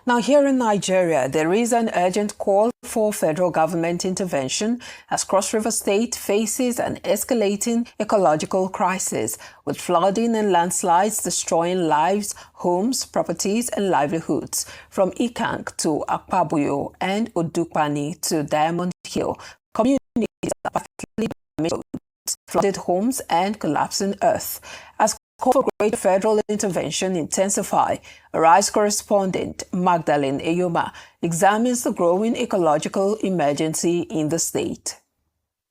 Now, here in Nigeria, there is an urgent call for federal government intervention as Cross River State faces an escalating ecological crisis, with flooding and landslides destroying lives, homes, properties, and livelihoods. From Ikang to Akpabuyo and Odukpani to Diamond Hill, communities are particularly damaged, flooded homes, and collapsing earth. As call for greater federal intervention intensify, Arise correspondent Magdalene Eyoma examines the growing ecological emergency in the state.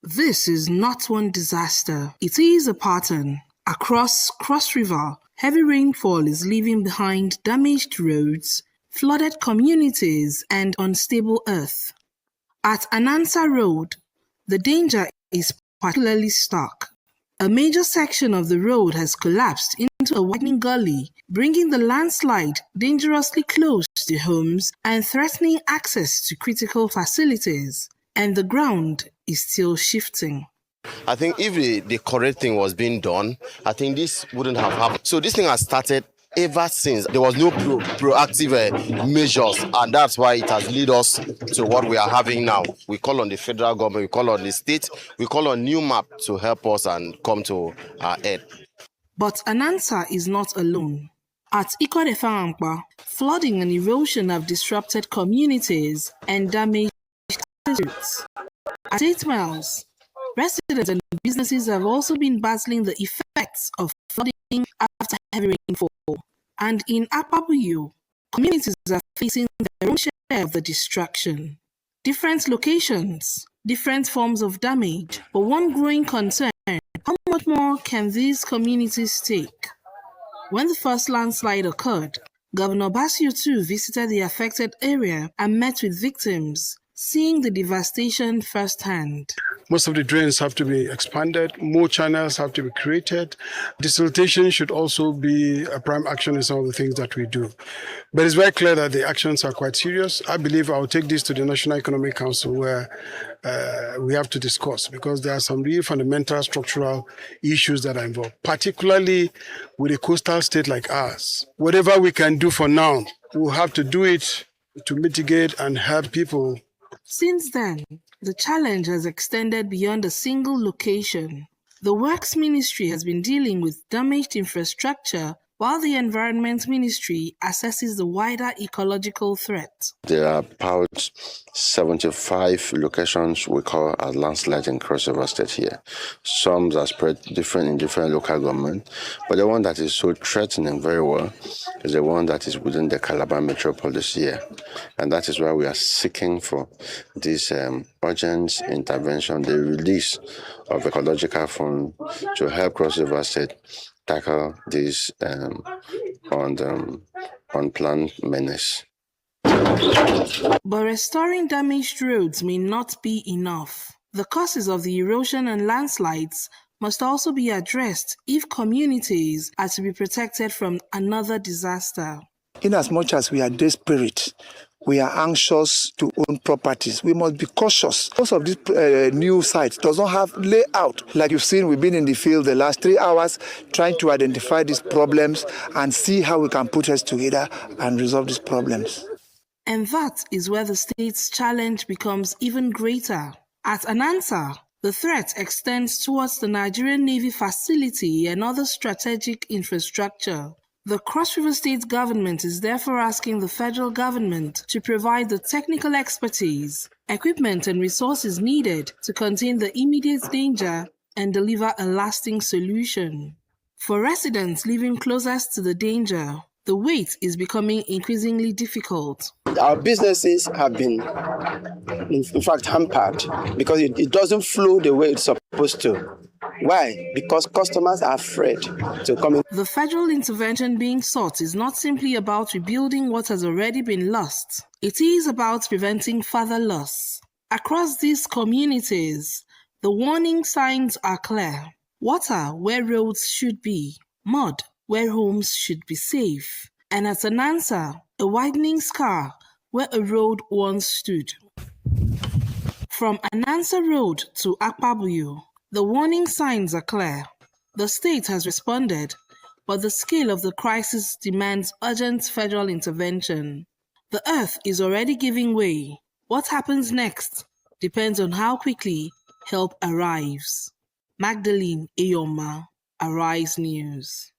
This is not one disaster. It is a pattern. Across Cross River, heavy rainfall is leaving behind damaged roads, flooded communities, and unstable earth. At Anansa Road, the danger is particularly stark. A major section of the road has collapsed into a widening gully, bringing the landslide dangerously close to homes and threatening access to critical facilities. And the ground is still shifting. I think if the correct thing was being done, I think this wouldn't have happened. So this thing has started ever since. There was no proactive measures, and that's why it has led us to what we are having now. We call on the federal government, we call on the state, we call on NewMap to help us and come to our aid. But Anansa is not alone. At Ikodefaampa, flooding and erosion have disrupted communities and damaged roads. At 8 miles, residents and businesses have also been battling the effects of flooding after heavy rainfall. And in Akpabuyo, communities are facing their own share of the destruction. Different locations, different forms of damage, but one growing concern: how much more can these communities take? When the first landslide occurred, Governor Basio too visited the affected area and met with victims, seeing the devastation firsthand. Most of the drains have to be expanded, more channels have to be created. Desiltation should also be a prime action in some of the things that we do. But it's very clear that the actions are quite serious. I believe I'll take this to the National Economic Council where we have to discuss, because there are some really fundamental structural issues that are involved, particularly with a coastal state like ours. Whatever we can do for now, we'll have to do it to mitigate and help people. Since then, the challenge has extended beyond a single location. The Works Ministry has been dealing with damaged infrastructure, while the Environment Ministry assesses the wider ecological threat. There are about 75 locations we call as landslides in Cross River State here. Some are spread different in different local government, but the one that is so threatening very well is the one that is within the Calabar metropolis here. And that is why we are seeking for this urgent intervention, the release of Ecological Fund to help Cross River State tackle this unplanned menace. But restoring damaged roads may not be enough. The causes of the erosion and landslides must also be addressed if communities are to be protected from another disaster. In as much as we are desperate, we are anxious to own properties, we must be cautious. Most of these new sites does not have layout. Like you've seen, we've been in the field the last 3 hours trying to identify these problems and see how we can put heads together and resolve these problems. And that is where the state's challenge becomes even greater. At Anansa, the threat extends towards the Nigerian Navy facility and other strategic infrastructure. The Cross River State government is therefore asking the federal government to provide the technical expertise, equipment and resources needed to contain the immediate danger and deliver a lasting solution. For residents living closest to the danger, the wait is becoming increasingly difficult. Our businesses have been, in fact, hampered because it doesn't flow the way it's supposed to. Why? Because customers are afraid to come in. The federal intervention being sought is not simply about rebuilding what has already been lost. It is about preventing further loss. Across these communities, the warning signs are clear. Water where roads should be, mud where homes should be safe, and at Anansa, a widening scar where a road once stood. From Anansa Road to Akpabuyo, the warning signs are clear. The state has responded, but the scale of the crisis demands urgent federal intervention. The earth is already giving way. What happens next depends on how quickly help arrives. Magdalene Eyoma, Arise News.